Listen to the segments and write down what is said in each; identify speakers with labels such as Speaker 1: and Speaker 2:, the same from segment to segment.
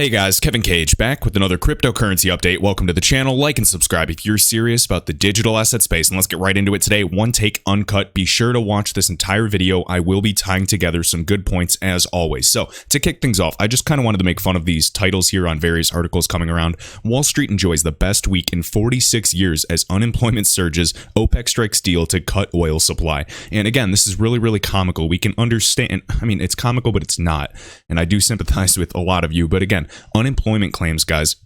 Speaker 1: Hey guys, Kevin Cage back with another cryptocurrency update. Welcome to the channel. Like and subscribe if you're serious about the digital asset space. And let's get right into it today. One take, uncut. Be sure to watch this entire video. I will be tying together some good points as always. So to kick things off, I just kind of wanted to make fun of these titles here on various articles coming around. Wall Street enjoys the best week in 46 years as unemployment surges. OPEC strikes deal to cut oil supply. And again, this is really comical. We can understand. I mean, it's comical, but it's not. And I do sympathize with a lot of you. But again, unemployment claims, guys.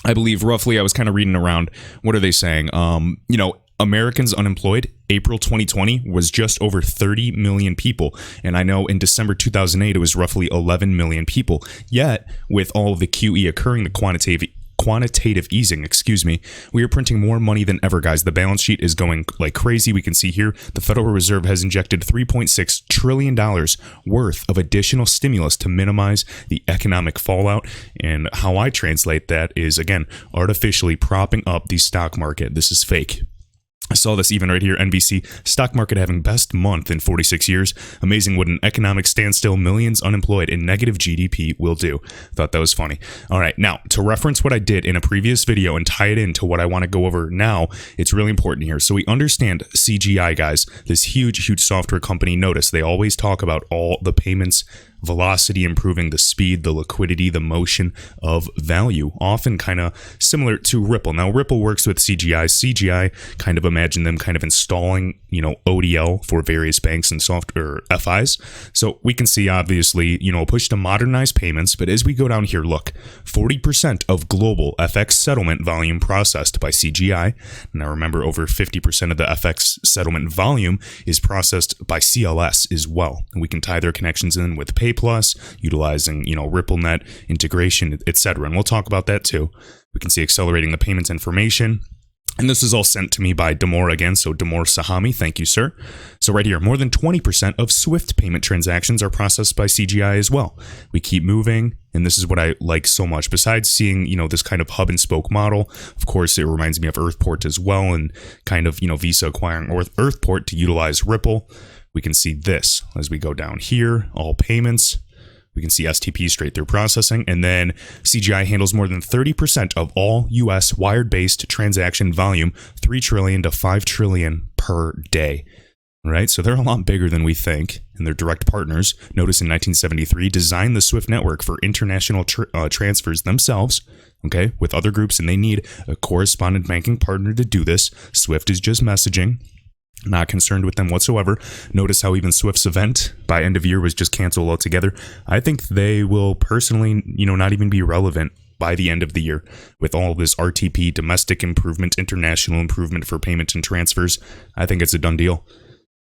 Speaker 1: I believe roughly, I was kind of reading around, what are they saying? Americans unemployed, April 2020 was just over 30 million people. And I know in December 2008, it was roughly 11 million people. Yet, with all of the QE occurring, the quantitative easing, we are printing more money than ever, guys. The balance sheet is going like crazy. We can see here the Federal Reserve has injected $3.6 trillion worth of additional stimulus to minimize the economic fallout. And how I translate that is, again, artificially propping up the stock market. This is fake. I saw this even right here, NBC, stock market having best month in 46 years. Amazing what an economic standstill, millions unemployed, and negative GDP will do. Thought that was funny. All right, now, to reference what I did in a previous video and tie it into what I want to go over now, it's really important here. So we understand CGI, guys, this huge software company. Notice they always talk about all the payments, velocity, improving the speed, the liquidity, the motion of value, often kind of similar to Ripple. Now, Ripple works with CGI. CGI, kind of imagine them kind of installing, ODL for various banks and software FIs. So we can see, obviously, a push to modernize payments. But as we go down here, look, 40% of global FX settlement volume processed by CGI. Now, remember, over 50% of the FX settlement volume is processed by CLS as well. And we can tie their connections in with PayPlus, utilizing, RippleNet integration, etc. And we'll talk about that too. We can see accelerating the payments information. And this is all sent to me by Damor again, so Damor Sahami, thank you, sir. So right here, more than 20% of SWIFT payment transactions are processed by CGI as well. We keep moving, and this is what I like so much. Besides seeing, this kind of hub and spoke model, of course, it reminds me of Earthport as well, and kind of, Visa acquiring Earthport to utilize Ripple. We can see this as we go down here, all payments. We can see STP straight through processing, and then CGI handles more than 30% of all U.S. wired-based transaction volume, 3 trillion to 5 trillion per day. Right, so they're a lot bigger than we think, and their direct partners, notice in 1973, designed the SWIFT network for international transfers themselves, okay, with other groups, and they need a correspondent banking partner to do this. SWIFT is just messaging. Not concerned with them whatsoever. Notice how even Swift's event by end of year was just canceled altogether. I think they will personally, not even be relevant by the end of the year with all this RTP, domestic improvement, international improvement for payments and transfers. I think it's a done deal.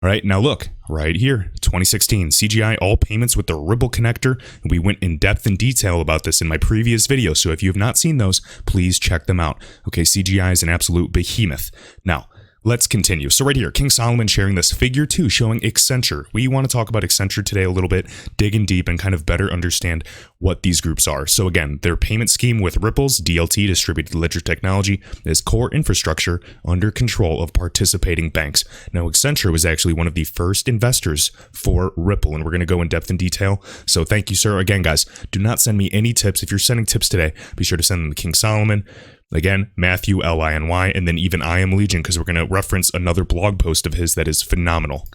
Speaker 1: All right, now look, right here, 2016, CGI, all payments with the Ripple connector. We went in depth and detail about this in my previous video, so if you have not seen those, please check them out. Okay, CGI is an absolute behemoth. Now, let's continue. So right here, King Solomon sharing this figure 2 showing Accenture. We want to talk about Accenture today a little bit, dig in deep and kind of better understand what these groups are. So again, their payment scheme with Ripple's DLT, distributed ledger technology, is core infrastructure under control of participating banks. Now, Accenture was actually one of the first investors for Ripple, and we're going to go in depth and detail. So thank you, sir. Again, guys, do not send me any tips. If you're sending tips today, be sure to send them to King Solomon. Again, Matthew, Liny, and then even I Am Legion, because we're going to reference another blog post of his that is phenomenal.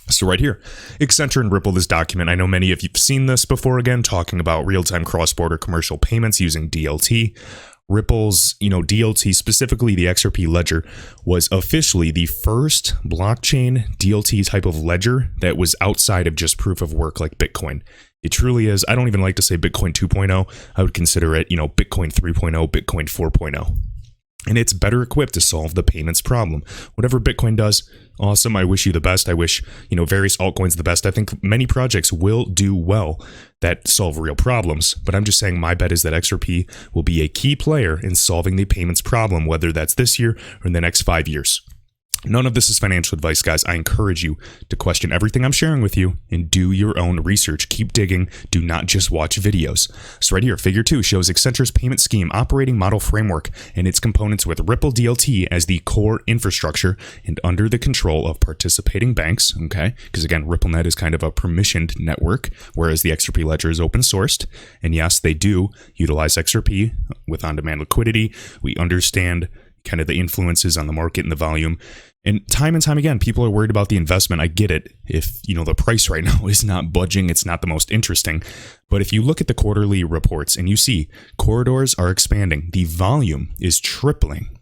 Speaker 1: So right here, Accenture and Ripple, this document, I know many of you've seen this before, again, talking about real-time cross-border commercial payments using DLT. Ripple's, DLT, specifically the XRP ledger, was officially the first blockchain DLT type of ledger that was outside of just proof of work like Bitcoin. It truly is. I don't even like to say Bitcoin 2.0. I would consider it, Bitcoin 3.0, Bitcoin 4.0. And it's better equipped to solve the payments problem. Whatever Bitcoin does, awesome. I wish you the best. I wish, various altcoins the best. I think many projects will do well that solve real problems. But I'm just saying my bet is that XRP will be a key player in solving the payments problem, whether that's this year or in the next 5 years. None of this is financial advice, guys. I encourage you to question everything I'm sharing with you and do your own research. Keep digging. Do not just watch videos. So right here, figure 2 shows Accenture's payment scheme operating model framework and its components with Ripple DLT as the core infrastructure and under the control of participating banks, okay? Because again, RippleNet is kind of a permissioned network, whereas the XRP ledger is open sourced. And yes, they do utilize XRP with on-demand liquidity. We understand kind of the influences on the market and the volume. And time again, people are worried about the investment. I get it. If, the price right now is not budging, it's not the most interesting. But if you look at the quarterly reports and you see corridors are expanding, the volume is tripling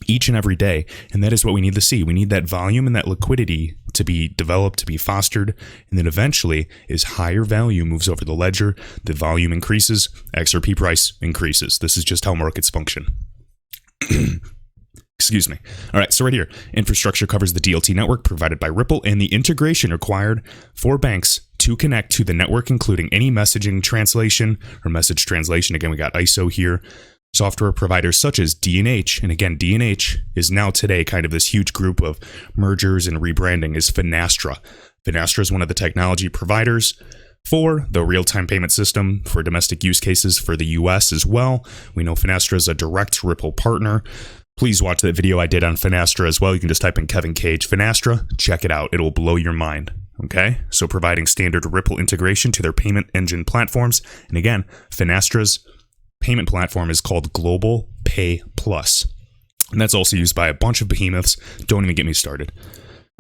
Speaker 1: each and every day. And that is what we need to see. We need that volume and that liquidity to be developed, to be fostered. And then eventually, as higher value moves over the ledger, the volume increases, XRP price increases. This is just how markets function. Excuse me. All right, so right here, infrastructure covers the DLT network provided by Ripple and the integration required for banks to connect to the network, including any messaging translation or message translation. Again, we got ISO here. Software providers such as D&H, and again, D&H is now today kind of this huge group of mergers and rebranding, is Finastra. Finastra is one of the technology providers for the real-time payment system for domestic use cases for the US as well. We know Finastra is a direct Ripple partner. Please watch that video I did on Finastra as well. You can just type in Kevin Cage Finastra. Check it out. It will blow your mind. Okay? So providing standard Ripple integration to their payment engine platforms. And again, Finastra's payment platform is called Global Pay Plus. And that's also used by a bunch of behemoths. Don't even get me started.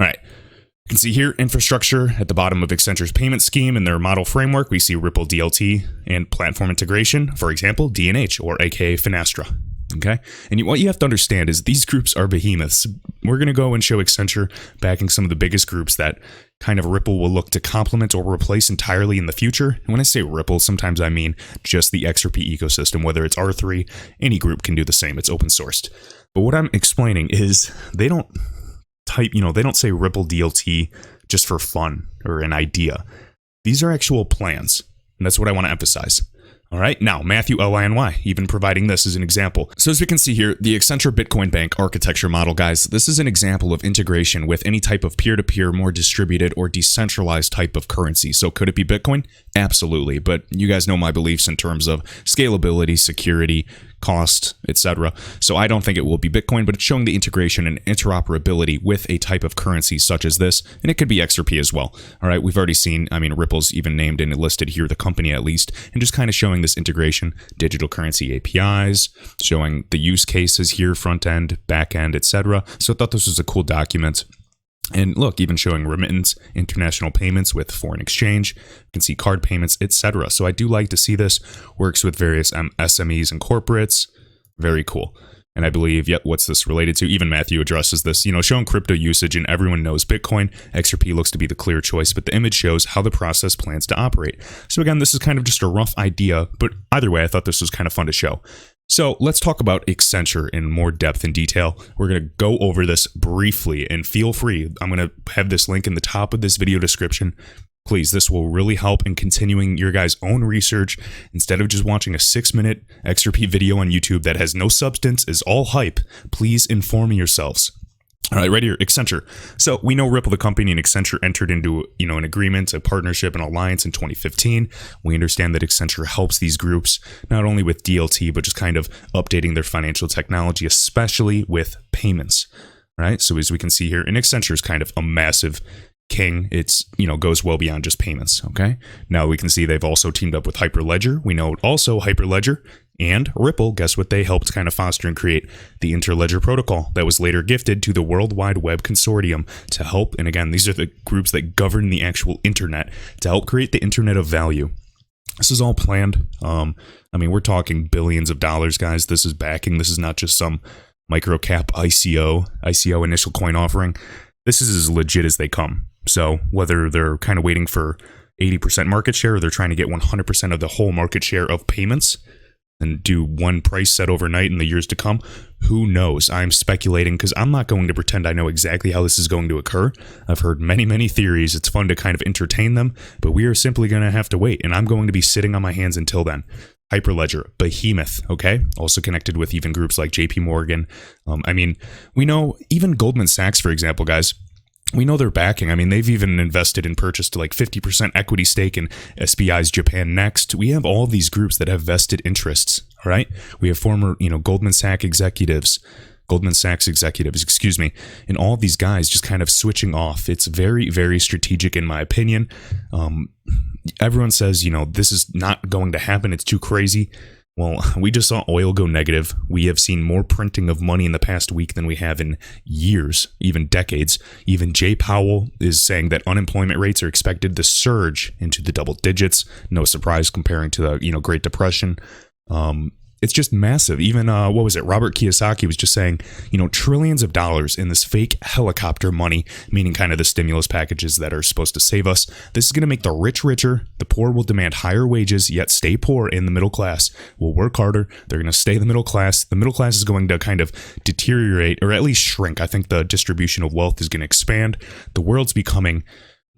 Speaker 1: All right. You can see here infrastructure at the bottom of Accenture's payment scheme and their model framework. We see Ripple DLT and platform integration, for example, D&H or aka Finastra. Okay. And what you have to understand is these groups are behemoths. We're going to go and show Accenture backing some of the biggest groups that kind of Ripple will look to complement or replace entirely in the future. And when I say Ripple, sometimes I mean just the XRP ecosystem, whether it's R3, any group can do the same. It's open sourced. But what I'm explaining is they don't they don't say Ripple DLT just for fun or an idea. These are actual plans. And that's what I want to emphasize. All right, now Matthew LINY, even providing this as an example. So as we can see here, the Accenture Bitcoin Bank architecture model, guys, this is an example of integration with any type of peer-to-peer, more distributed or decentralized type of currency. So could it be Bitcoin? Absolutely. But you guys know my beliefs in terms of scalability, security, cost, etc. So I don't think it will be Bitcoin, but it's showing the integration and interoperability with a type of currency such as this, and it could be XRP as well. All right, we've already seen, Ripple's even named and listed here, the company at least, and just kind of showing this integration, digital currency APIs, showing the use cases here, front end, back end, etc. So I thought this was a cool document. And look, even showing remittance, international payments with foreign exchange. You can see card payments, etc. So I do like to see this. Works with various SMEs and corporates. Very cool. And I believe, what's this related to? Even Matthew addresses this, showing crypto usage, and everyone knows Bitcoin. XRP looks to be the clear choice, but the image shows how the process plans to operate. So again, this is kind of just a rough idea, but either way, I thought this was kind of fun to show. So let's talk about Accenture in more depth and detail. We're going to go over this briefly, and feel free. I'm going to have this link in the top of this video description. Please, this will really help in continuing your guys' own research instead of just watching a 6-minute XRP video on YouTube that has no substance, is all hype. Please inform yourselves. All right, right here, Accenture. So we know Ripple, the company, and Accenture entered into, an agreement, a partnership, an alliance in 2015. We understand that Accenture helps these groups not only with DLT, but just kind of updating their financial technology, especially with payments, right? So as we can see here, and Accenture is kind of a massive king. It's, goes well beyond just payments, okay? Now we can see they've also teamed up with Hyperledger. We know also Hyperledger and Ripple, guess what, they helped kind of foster and create the Interledger protocol that was later gifted to the World Wide Web Consortium to help, and again, these are the groups that govern the actual internet, to help create the Internet of Value. This is all planned. We're talking billions of dollars, guys. This is backing. This is not just some microcap ICO initial coin offering. This is as legit as they come. So whether they're kind of waiting for 80% market share, or they're trying to get 100% of the whole market share of payments and do one price set overnight in the years to come, who knows? I'm speculating because I'm not going to pretend I know exactly how this is going to occur. I've heard many theories. It's fun to kind of entertain them, but we are simply going to have to wait, and I'm going to be sitting on my hands until then. Hyperledger, behemoth, okay? Also connected with even groups like JP Morgan. I mean, we know even Goldman Sachs, for example, guys, we know they're backing. I mean, they've even invested and purchased like 50% equity stake in SBI's Japan Next. We have all of these groups that have vested interests, all right? We have former, Goldman Sachs executives, and all of these guys just kind of switching off. It's very, very strategic in my opinion. Everyone says, this is not going to happen. It's too crazy. Well, we just saw oil go negative. We have seen more printing of money in the past week than we have in years, even decades. Even Jay Powell is saying that unemployment rates are expected to surge into the double digits. No surprise comparing to the, Great Depression. It's just massive. Even, Robert Kiyosaki was just saying, trillions of dollars in this fake helicopter money, meaning kind of the stimulus packages that are supposed to save us. This is going to make the rich richer. The poor will demand higher wages, yet stay poor, and the middle class will work harder. They're going to stay the middle class. The middle class is going to kind of deteriorate, or at least shrink. I think the distribution of wealth is going to expand. The world's becoming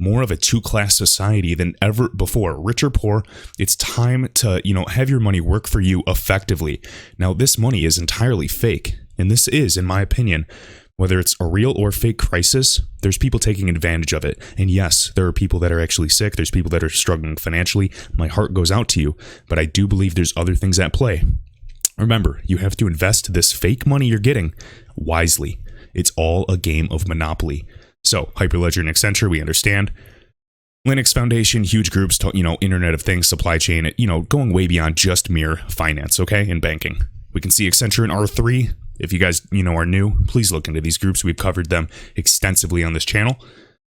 Speaker 1: more of a two-class society than ever before. Rich or poor, it's time to, have your money work for you effectively. Now, this money is entirely fake. And this is, in my opinion, whether it's a real or fake crisis, there's people taking advantage of it. And yes, there are people that are actually sick. There's people that are struggling financially. My heart goes out to you. But I do believe there's other things at play. Remember, you have to invest this fake money you're getting wisely. It's all a game of Monopoly. So, Hyperledger and Accenture, we understand. Linux Foundation, huge groups, Internet of Things, supply chain, going way beyond just mere finance, okay, and banking. We can see Accenture and R3. If you guys, are new, please look into these groups. We've covered them extensively on this channel.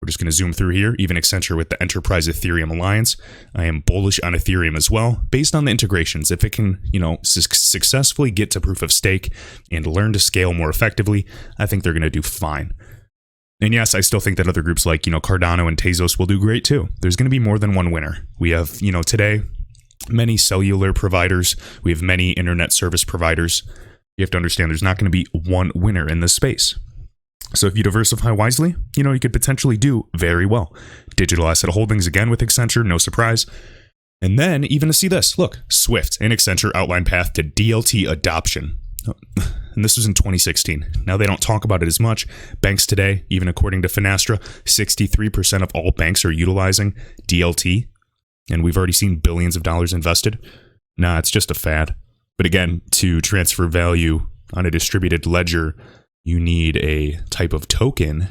Speaker 1: We're just going to zoom through here. Even Accenture with the Enterprise Ethereum Alliance. I am bullish on Ethereum as well, based on the integrations. If it can, successfully get to proof of stake and learn to scale more effectively, I think they're going to do fine. And yes, I still think that other groups like, Cardano and Tezos will do great too. There's going to be more than one winner. We have, today, many cellular providers. We have many internet service providers. You have to understand there's not going to be one winner in this space. So if you diversify wisely, you could potentially do very well. Digital asset holdings again with Accenture, no surprise. And then even to see this, look, Swift and Accenture outline path to DLT adoption. And this was in 2016. Now they don't talk about it as much. Banks today, even according to Finastra, 63% of all banks are utilizing DLT. And we've already seen billions of dollars invested. Nah, it's just a fad. But again, to transfer value on a distributed ledger, you need a type of token,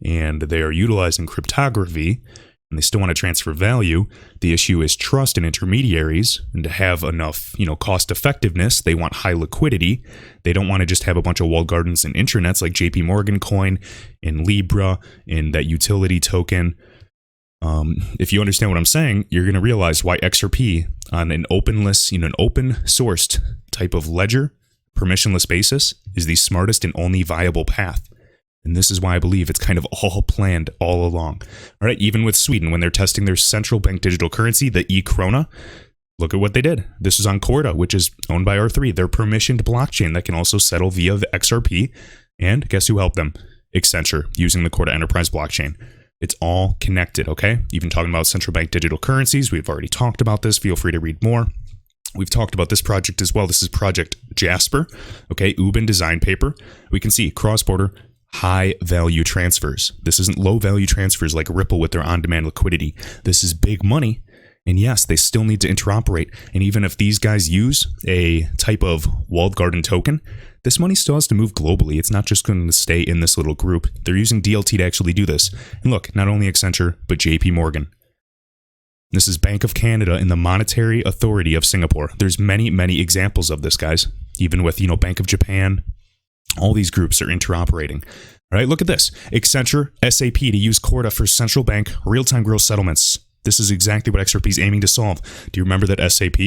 Speaker 1: and they are utilizing cryptography, and they still want to transfer value. The issue is trust in intermediaries, and to have enough, cost effectiveness, they want high liquidity. They don't want to just have a bunch of walled gardens and intranets like JP Morgan coin and Libra and that utility token. If you understand what I'm saying, you're going to realize why XRP on an openless, an open sourced type of ledger, permissionless basis, is the smartest and only viable path. And this is why I believe it's kind of all planned all along. All right, even with Sweden, when they're testing their central bank digital currency, the e-krona, look at what they did. This is on Corda, which is owned by R3, their permissioned blockchain that can also settle via the XRP. And guess who helped them? Accenture, using the Corda Enterprise blockchain. It's all connected, okay? Even talking about central bank digital currencies, we've already talked about this. Feel free to read more. We've talked about this project as well. This is Project Jasper, okay? Ubin design paper. We can see cross-border high value transfers. This isn't low value transfers like Ripple with their on-demand liquidity. This is big money. And yes, they still need to interoperate. And even if these guys use a type of walled garden token, this money still has to move globally. It's not just going to stay in this little group. They're using DLT to actually do this. And look, not only Accenture, but JP Morgan. This is Bank of Canada and the Monetary Authority of Singapore. There's many, many examples of this, guys. Even with, Bank of Japan. All these groups are interoperating. All right, look at this. Accenture, SAP to use Corda for central bank real-time gross settlements. This is exactly what XRP is aiming to solve. Do you remember that SAP,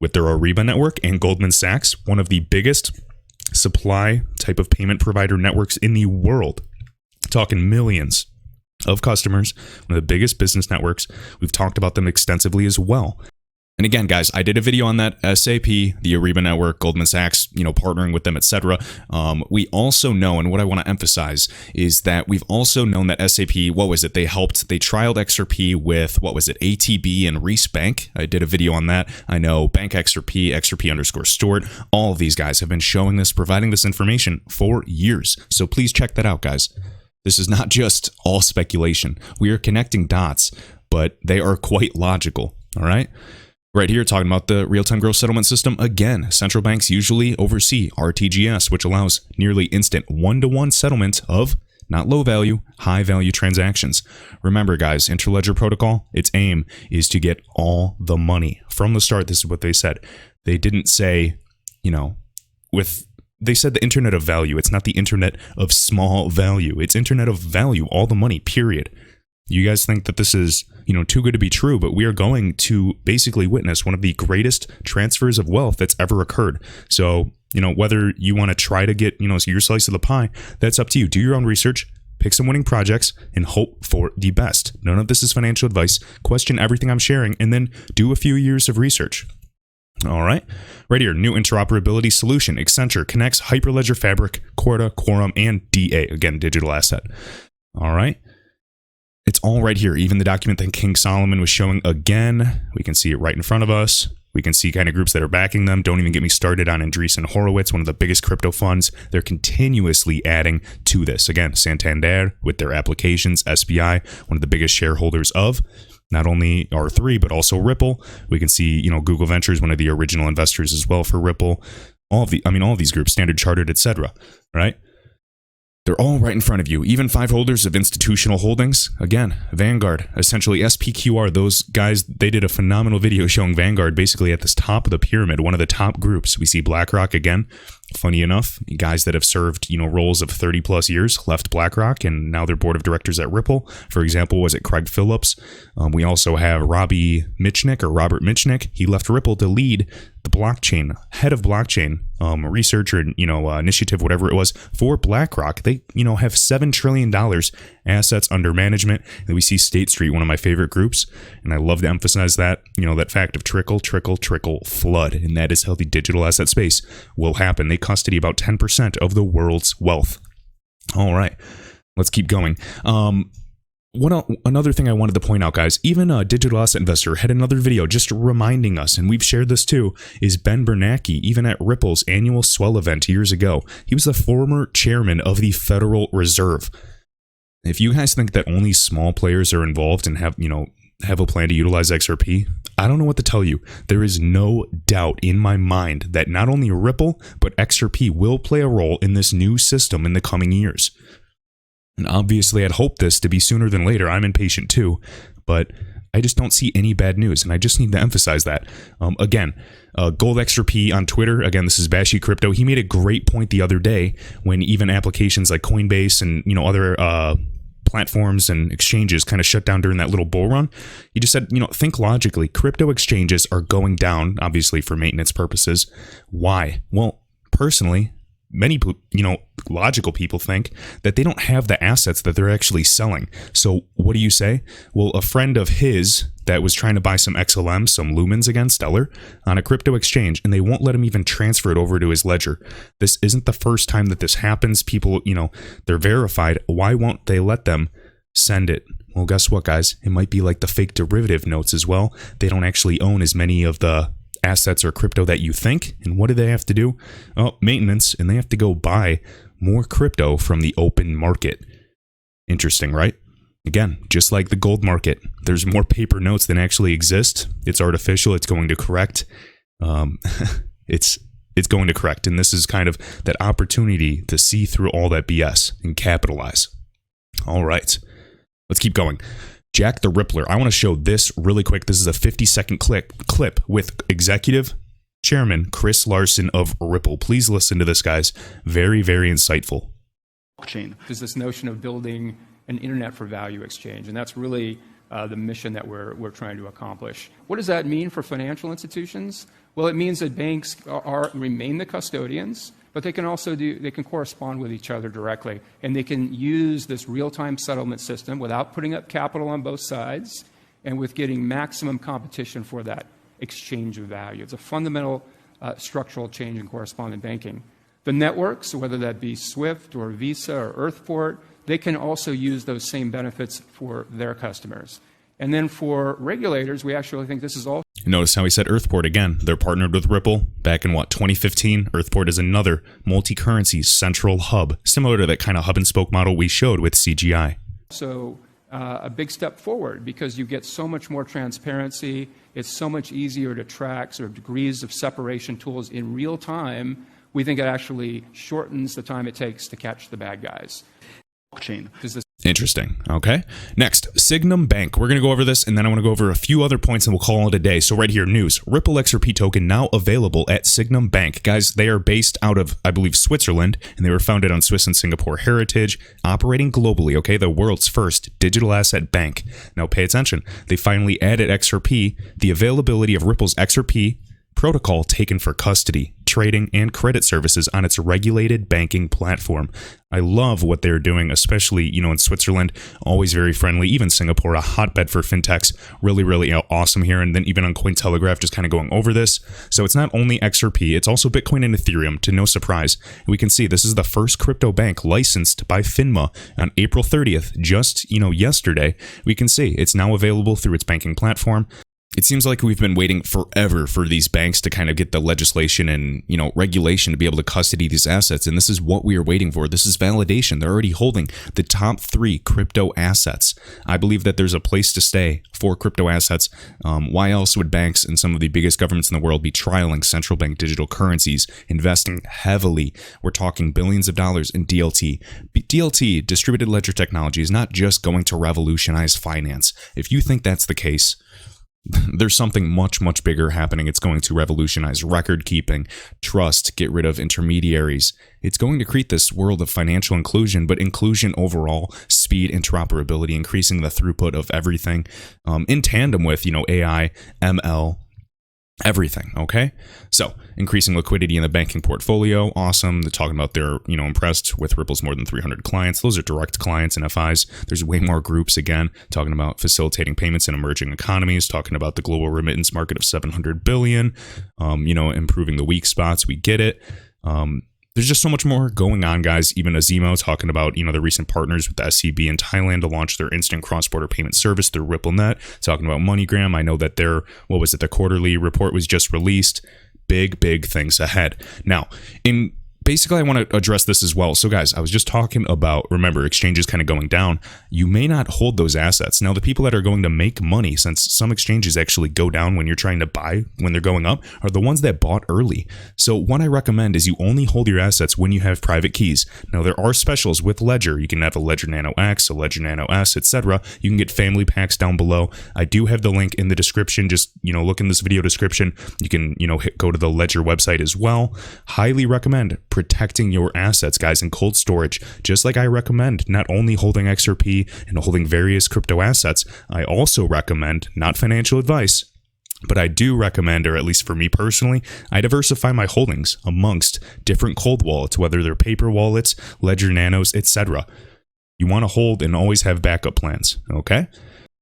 Speaker 1: with their Ariba network, and Goldman Sachs, one of the biggest supply type of payment provider networks in the world, talking millions of customers, one of the biggest business networks. We've talked about them extensively as well. And again, guys, I did a video on that SAP, the Ariba network, Goldman Sachs, partnering with them, etc. We also know, and what I want to emphasize is that we've also known that SAP, they trialed XRP with, ATB and Reese Bank. I did a video on that. I know Bank XRP, XRP_Stewart, all of these guys have been showing this, providing this information for years. So please check that out, guys. This is not just all speculation. We are connecting dots, but they are quite logical, all right? Right here, talking about the real-time gross settlement system. Again, central banks usually oversee RTGS, which allows nearly instant one-to-one settlement of not low-value, high-value transactions. Remember, guys, Interledger Protocol, its aim is to get all the money. From the start, this is what they said. They didn't say, they said the internet of value. It's not the internet of small value. It's internet of value, all the money, period. You guys think that this is, too good to be true, but we are going to basically witness one of the greatest transfers of wealth that's ever occurred. So, whether you want to try to get, your slice of the pie, that's up to you. Do your own research, pick some winning projects, and hope for the best. None of this is financial advice. Question everything I'm sharing, and then do a few years of research. All right. Right here, new interoperability solution. Accenture connects Hyperledger Fabric, Corda, Quorum, and DA. Again, digital asset. All right. It's all right here. Even the document that King Solomon was showing again, we can see it right in front of us. We can see kind of groups that are backing them. Don't even get me started on Andreessen Horowitz, one of the biggest crypto funds. They're continuously adding to this. Again, Santander with their applications, SBI, one of the biggest shareholders of not only R3, but also Ripple. We can see, Google Ventures, one of the original investors as well for Ripple. All of these groups, Standard Chartered, etc. Right? They're all right in front of you. Even 5 holders of institutional holdings. Again, Vanguard, essentially SPQR. Those guys, they did a phenomenal video showing Vanguard basically at this top of the pyramid, one of the top groups. We see BlackRock again. Funny enough, guys that have served, roles of 30 plus years left BlackRock and now they're board of directors at Ripple. For example, was it Craig Phillips? We also have Robert Mitchnick. He left Ripple to lead the blockchain, head of blockchain research or, initiative, whatever it was for BlackRock. They, have $7 trillion assets under management. And we see State Street, one of my favorite groups. And I love to emphasize that, that fact of trickle, flood. And that is how the digital asset space will happen. They custody about 10% of the world's wealth. All right, let's keep going. Another thing I wanted to point out, guys, even a digital asset investor had another video just reminding us, and we've shared this too, is Ben Bernanke, even at Ripple's annual Swell event years ago. He was the former chairman of the Federal Reserve. If you guys think that only small players are involved and have a plan to utilize XRP, I don't know what to tell you. There is no doubt in my mind that not only Ripple, but XRP will play a role in this new system in the coming years. And obviously, I'd hope this to be sooner than later. I'm impatient too, but I just don't see any bad news, and I just need to emphasize that. Again, Gold XRP on Twitter, again, this is Bashi Crypto. He made a great point the other day when even applications like Coinbase and other platforms and exchanges kind of shut down during that little bull run. He just said, think logically. Crypto exchanges are going down, obviously for maintenance purposes. Why? Well, personally, many, logical people think that they don't have the assets that they're actually selling. So what do you say? Well, a friend of his that was trying to buy some XLM, some Lumens again, Stellar, on a crypto exchange, and they won't let him even transfer it over to his ledger. This isn't the first time that this happens. People, they're verified. Why won't they let them send it? Well, guess what, guys? It might be like the fake derivative notes as well. They don't actually own as many of the assets or crypto that you think. And what do they have to do? Oh, maintenance, and they have to go buy more crypto from the open market. Interesting, right? Again, just like the gold market, there's more paper notes than actually exist. It's artificial. It's going to correct. It's going to correct. And this is kind of that opportunity to see through all that BS and capitalize. All right, let's keep going. Jack the Rippler. I want to show this really quick. This is a 50-second clip with Executive Chairman Chris Larson of Ripple. Please listen to this, guys. Very, very insightful.
Speaker 2: Blockchain. There's this notion of building an internet for value exchange, and that's really the mission that we're trying to accomplish. What does that mean for financial institutions? Well, it means that banks remain the custodians, but they can also correspond with each other directly, and they can use this real-time settlement system without putting up capital on both sides, and with getting maximum competition for that. exchange of value. It's a fundamental structural change in correspondent banking. The networks, whether that be SWIFT or Visa or Earthport, they can also use those same benefits for their customers. And then for regulators, we actually think this is all.
Speaker 1: Notice how he said Earthport again. They're partnered with Ripple back in 2015. Earthport is another multi-currency central hub, similar to that kind of hub and spoke model we showed with CGI.
Speaker 2: So a big step forward because you get so much more transparency. It's so much easier to track sort of degrees of separation tools in real time. We think it actually shortens the time it takes to catch the bad guys.
Speaker 1: Interesting. Okay. Next, Signum Bank. We're going to go over this, and then I want to go over a few other points, and we'll call it a day. So right here, news. Ripple XRP token now available at Signum Bank. Guys, they are based out of, I believe, Switzerland, and they were founded on Swiss and Singapore heritage, operating globally, okay? The world's first digital asset bank. Now pay attention. They finally added XRP, the availability of Ripple's XRP protocol taken for custody, trading, and credit services on its regulated banking platform. I love what they're doing, especially, in Switzerland, always very friendly. Even Singapore, a hotbed for fintechs, really, really awesome here. And then even on Cointelegraph, just kind of going over this. So it's not only XRP, it's also Bitcoin and Ethereum, to no surprise. And we can see this is the first crypto bank licensed by FINMA on April 30th, just, yesterday. We can see it's now available through its banking platform. It seems like we've been waiting forever for these banks to kind of get the legislation and, regulation to be able to custody these assets. And this is what we are waiting for. This is validation. They're already holding the top 3 crypto assets. I believe that there's a place to stay for crypto assets. Why else would banks and some of the biggest governments in the world be trialing central bank digital currencies, investing heavily? We're talking billions of dollars in DLT. DLT, distributed ledger technology, is not just going to revolutionize finance. If you think that's the case, there's something much, much bigger happening. It's going to revolutionize record keeping, trust, get rid of intermediaries. It's going to create this world of financial inclusion, but inclusion overall, speed, interoperability, increasing the throughput of everything in tandem with, AI, ML, everything, okay? So, increasing liquidity in the banking portfolio, awesome. They're talking about they're, impressed with Ripple's more than 300 clients. Those are direct clients and FIs. There's way more groups, again, talking about facilitating payments in emerging economies, talking about the global remittance market of $700 billion, improving the weak spots. We get it. There's just so much more going on, guys. Even Azimo talking about, the recent partners with the SCB in Thailand to launch their instant cross-border payment service through RippleNet. Talking about MoneyGram. I know that the quarterly report was just released. Big, big things ahead. Now, basically, I want to address this as well. So, guys, I was just talking about, remember, exchanges kind of going down. You may not hold those assets. Now, the people that are going to make money, since some exchanges actually go down when you're trying to buy, when they're going up, are the ones that bought early. So what I recommend is you only hold your assets when you have private keys. Now, there are specials with Ledger. You can have a Ledger Nano X, a Ledger Nano S, etc. You can get family packs down below. I do have the link in the description. Just, look in this video description. You can, go to the Ledger website as well. Highly recommend protecting your assets, guys, in cold storage. Just like I recommend not only holding XRP and holding various crypto assets, I also recommend, not financial advice, but I do recommend, or at least for me personally, I diversify my holdings amongst different cold wallets, whether they're paper wallets, Ledger Nanos, etc. You want to hold and always have backup plans, okay?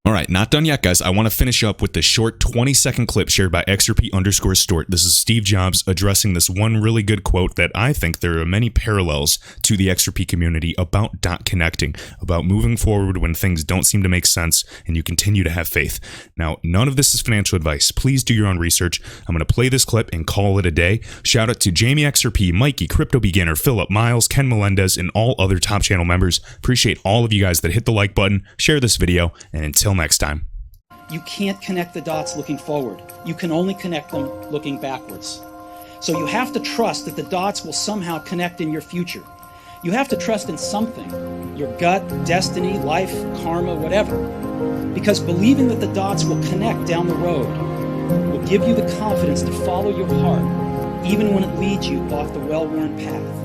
Speaker 1: All right, not done yet, guys. I want to finish up with the short 20-second clip shared by XRP_Stort. This is Steve Jobs addressing this one really good quote that I think there are many parallels to the XRP community about dot connecting, about moving forward when things don't seem to make sense and you continue to have faith. Now, none of this is financial advice. Please do your own research. I'm going to play this clip and call it a day. Shout out to Jamie XRP, Mikey, Crypto Beginner, Philip, Miles, Ken Melendez, and all other top channel members. Appreciate all of you guys that hit the like button, share this video, and until next time.
Speaker 3: You can't connect the dots looking forward. You can only connect them looking backwards. So you have to trust that the dots will somehow connect in your future. You have to trust in something, your gut, destiny, life, karma, whatever. Because believing that the dots will connect down the road will give you the confidence to follow your heart, even when it leads you off the well-worn path.